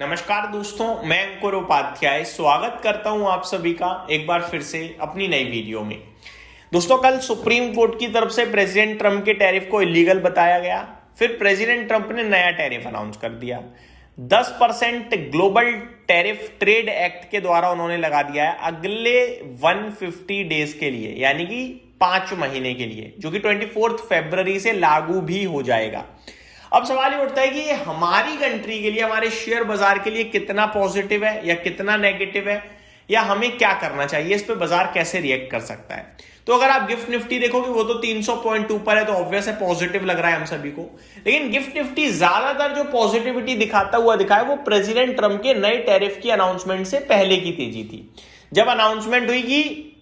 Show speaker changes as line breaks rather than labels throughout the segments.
नमस्कार दोस्तों, मैं अंकुर उपाध्याय स्वागत करता हूं आप सभी का एक बार फिर से अपनी नई वीडियो में। दोस्तों, कल सुप्रीम कोर्ट की तरफ से प्रेसिडेंट ट्रंप के टैरिफ को इलीगल बताया गया। फिर प्रेसिडेंट ट्रंप ने नया टैरिफ अनाउंस कर दिया। 10% ग्लोबल टैरिफ ट्रेड एक्ट के द्वारा उन्होंने लगा दिया है अगले 150 डेज के लिए, यानी कि 5 महीने के लिए, जो कि 24 फरवरी से लागू भी हो जाएगा। अब सवाल ये उठता है कि ये हमारी कंट्री के लिए, हमारे शेयर बाजार के लिए कितना पॉजिटिव है या कितना नेगेटिव है, या हमें क्या करना चाहिए, इस पे बाजार कैसे रिएक्ट कर सकता है। तो अगर आप गिफ्ट निफ्टी देखोगे वो तो 300 पॉइंट ऊपर है, तो ऑब्वियस है पॉजिटिव लग रहा है हम सभी को। लेकिन गिफ्ट निफ्टी ज्यादातर जो पॉजिटिविटी दिखाता हुआ दिखा है वो प्रेसिडेंट ट्रंप के नए टैरिफ की अनाउंसमेंट से पहले की तेजी थी। जब अनाउंसमेंट हुई कि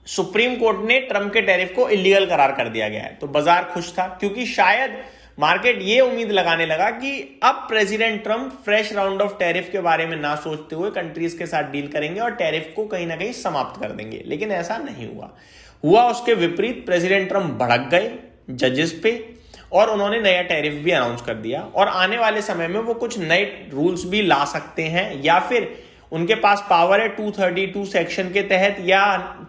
सुप्रीम कोर्ट ने ट्रंप के टैरिफ को इलीगल करार कर दिया गया है, तो बाजार खुश था, क्योंकि शायद मार्केट ये उम्मीद लगाने लगा कि अब president Trump fresh round of tariff के बारे में ना सोचते हुए कंट्रीज के साथ डील करेंगे और टैरिफ को कहीं ना कहीं समाप्त कर देंगे। लेकिन ऐसा नहीं हुआ उसके विपरीत प्रेसिडेंट ट्रंप भड़क गए जजेस पे और उन्होंने नया टैरिफ भी अनाउंस कर दिया। और आने वाले समय में वो कुछ नए रूल्स भी ला सकते हैं, या फिर उनके पास पावर है 232 सेक्शन के तहत या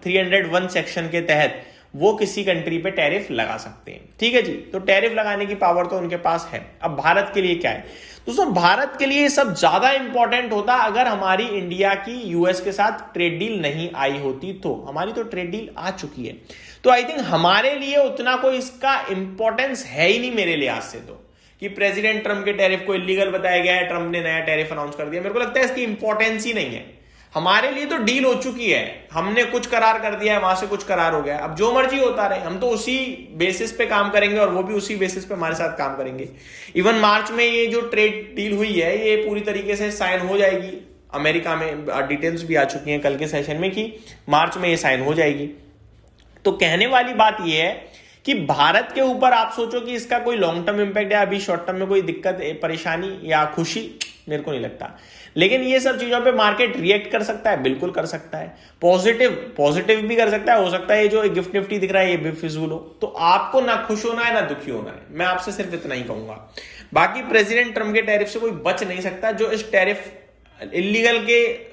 301 सेक्शन के तहत वो किसी कंट्री पे टैरिफ लगा सकते हैं। ठीक है जी, तो टैरिफ लगाने की पावर तो उनके पास है। अब भारत के लिए क्या है दोस्तों? भारत के लिए ये सब ज्यादा इंपॉर्टेंट होता अगर हमारी इंडिया की यूएस के साथ ट्रेड डील नहीं आई होती। तो हमारी तो ट्रेड डील आ चुकी है, तो आई थिंक हमारे लिए उतना कोई इसका इंपॉर्टेंस है ही नहीं मेरे लिहाज से, तो कि प्रेसिडेंट ट्रंप के टैरिफ को इलीगल बताया गया है, ट्रंप ने नया टैरिफ अनाउंस कर दिया, मेरे को लगता है इसकी इंपॉर्टेंस ही नहीं है। हमारे लिए तो डील हो चुकी है, हमने कुछ करार कर दिया है, वहां से कुछ करार हो गया, अब जो मर्जी होता रहे, हम तो उसी बेसिस पे काम करेंगे और वो भी उसी बेसिस पे हमारे साथ काम करेंगे। इवन मार्च में ये जो ट्रेड डील हुई है ये पूरी तरीके से साइन हो जाएगी। अमेरिका में डिटेल्स भी आ चुकी हैं कल के सेशन में कि मार्च में ये साइन हो जाएगी। तो कहने वाली बात ये है कि भारत के ऊपर आप सोचो कि इसका कोई लॉन्ग टर्म इंपैक्ट या अभी शॉर्ट टर्म में कोई दिक्कत, परेशानी या खुशी, मेरे को नहीं लगता। लेकिन ये सब चीजों पे मार्केट रिएक्ट कर सकता है, बिल्कुल कर सकता है। पॉजिटिव भी कर सकता है। हो सकता है ये जो गिफ्ट निफ्टी दिख रहा है ये भी फिजूल हो। तो आपको ना खुश होना है ना दुखी होना है, मैं आपसे सिर्फ इतना ही कहूंगा। बाकी प्रेसिडेंट ट्रंप के टैरिफ से कोई बच नहीं सकता। जो इस टैरिफ इलीगल के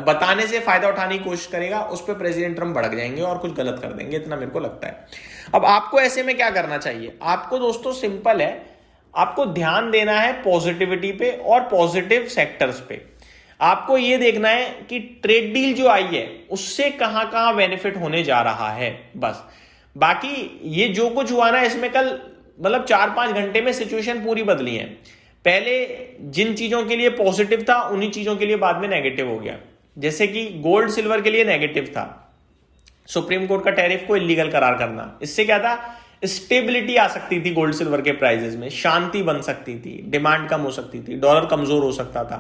बताने से फायदा उठाने की कोशिश करेगा उस पर प्रेसिडेंट ट्रंप भड़क जाएंगे और कुछ गलत कर देंगे, इतना मेरे को लगता है। अब आपको ऐसे में क्या करना चाहिए? आपको दोस्तों सिंपल है, आपको ध्यान देना है पॉजिटिविटी पे और पॉजिटिव सेक्टर्स पे। आपको यह देखना है कि ट्रेड डील जो आई है उससे कहां कहां बेनिफिट होने जा रहा है, बस। बाकी ये जो कुछ हुआ ना, इसमें कल मतलब 4-5 घंटे में सिचुएशन पूरी बदली है। पहले जिन चीजों के लिए पॉजिटिव था उन्हीं चीजों के लिए बाद में नेगेटिव हो गया। जैसे कि गोल्ड सिल्वर के लिए नेगेटिव था सुप्रीम कोर्ट का टैरिफ को इलीगल करार करना। इससे क्या था? स्टेबिलिटी आ सकती थी गोल्ड सिल्वर के प्राइसेस में, शांति बन सकती थी, डिमांड कम हो सकती थी, डॉलर कमजोर हो सकता था।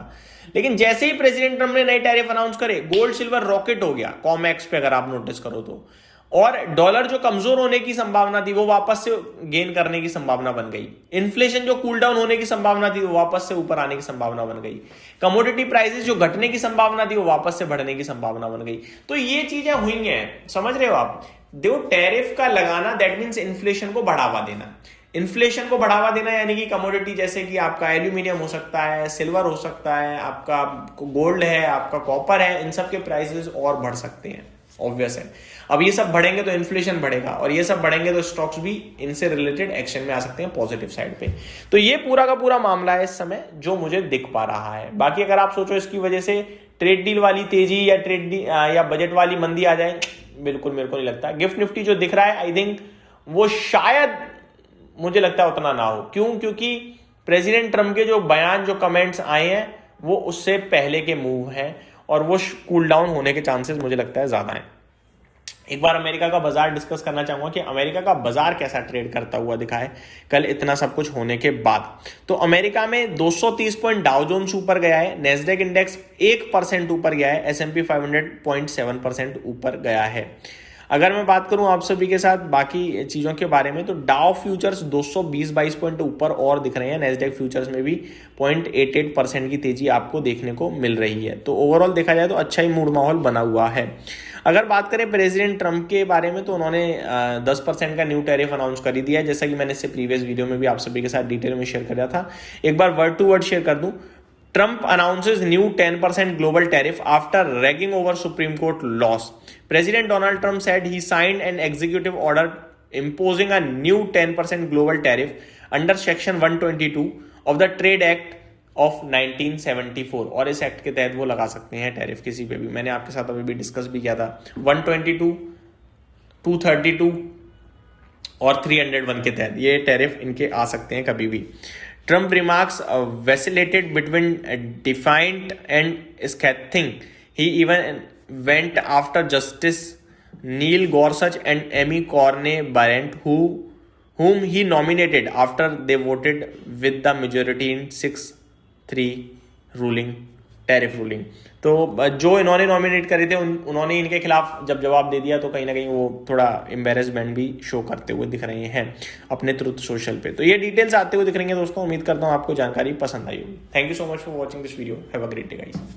लेकिन जैसे ही प्रेसिडेंट ट्रंप ने नए टैरिफ अनाउंस करे, गोल्ड सिल्वर रॉकेट हो गया कॉमेक्स पे, अगर आप नोटिस करो तो। और डॉलर जो कमजोर होने की संभावना थी वो वापस से गेन करने की संभावना बन गई। इन्फ्लेशन जो कूल डाउन होने की संभावना थी वो वापस से ऊपर आने की संभावना बन गई। कमोडिटी प्राइसेस जो घटने की संभावना थी वो वापस से बढ़ने की संभावना बन गई। तो ये चीजें हुई हैं, समझ रहे हो आप? देखो, टैरिफ का लगाना दैट मीन्स इन्फ्लेशन को बढ़ावा देना। इन्फ्लेशन को बढ़ावा देना यानी कि कमोडिटी जैसे कि आपका एल्यूमिनियम हो सकता है, सिल्वर हो सकता है, आपका गोल्ड है, आपका कॉपर है, इन सब के प्राइसेस और बढ़ सकते हैं, ऑब्वियस है। अब ये सब बढ़ेंगे तो इन्फ्लेशन बढ़ेगा, और ये सब बढ़ेंगे तो स्टॉक्स भी इनसे रिलेटेड एक्शन में आ सकते हैं पॉजिटिव साइड पे। तो ये पूरा का पूरा मामला है इस समय जो मुझे दिख पा रहा है। बाकी अगर आप सोचो इसकी वजह से ट्रेड डील वाली तेजी या ट्रेड डील या बजट वाली मंदी आ जाए, बिल्कुल मेरे को नहीं लगता। गिफ्ट निफ्टी जो दिख रहा है आई थिंक वो शायद मुझे लगता है उतना ना हो। क्यों? क्योंकि प्रेसिडेंट ट्रंप के जो बयान, जो कमेंट्स आए हैं वो उससे पहले के मूव हैं और वो कूल डाउन होने के चांसेस मुझे लगता है ज्यादा हैं। एक बार अमेरिका का बाजार डिस्कस करना चाहूंगा कि अमेरिका का बाजार कैसा ट्रेड करता हुआ दिखा है कल इतना सब कुछ होने के बाद। तो अमेरिका में 230 पॉइंट डाउ जोन्स ऊपर गया है, नेस्डेक इंडेक्स 1% ऊपर गया है, S&P 500 0.7% ऊपर गया है। अगर मैं बात करूं आप सभी के साथ बाकी चीजों के बारे में, तो डाउ फ्यूचर्स 220-22 पॉइंट ऊपर और दिख रहे हैं। नेस्डेक फ्यूचर्स में भी 0.88% की तेजी आपको देखने को मिल रही है। तो ओवरऑल देखा जाए तो अच्छा ही मूड माहौल बना हुआ है। अगर बात करें प्रेसिडेंट ट्रंप के बारे में, तो उन्होंने 10% का न्यू टैरिफ अनाउंस कर ही दिया है, जैसा कि मैंने इससे प्रीवियस वीडियो में भी आप सभी के साथ डिटेल में शेयर किया था। एक बार वर्ड टू वर्ड शेयर कर दूं, Trump announces new 10% global tariff after ragging over Supreme Court loss. President Donald Trump said he signed an executive order imposing a new 10% global tariff under Section 122 of the Trade Act of 1974. और इस act के तहत वो लगा सकते हैं tariff किसी पे भी. मैंने आपके साथ अभी भी डिस्कस भी किया था. 122, 232 और 301 के तहत ये टैरिफ इनके आ सकते हैं कभी भी. Trump remarks vacillated between defiant and scathing. He even went after Justice Neil Gorsuch and Amy Coney Barrett, whom he nominated after they voted with the majority in 6-3 tariff ruling. तो जो इन्होंने nominate करे थे उन्होंने इनके खिलाफ जब जवाब दे दिया तो कहीं ना कहीं वो थोड़ा एम्बेरसमेंट भी शो करते हुए दिख रहे हैं अपने ट्रुथ सोशल पे. तो ये डिटेल्स आते हुए दिख रही हैं दोस्तों. उम्मीद करता हूँ आपको जानकारी पसंद आई होगी. Thank you so much for watching this video. Have a great day guys.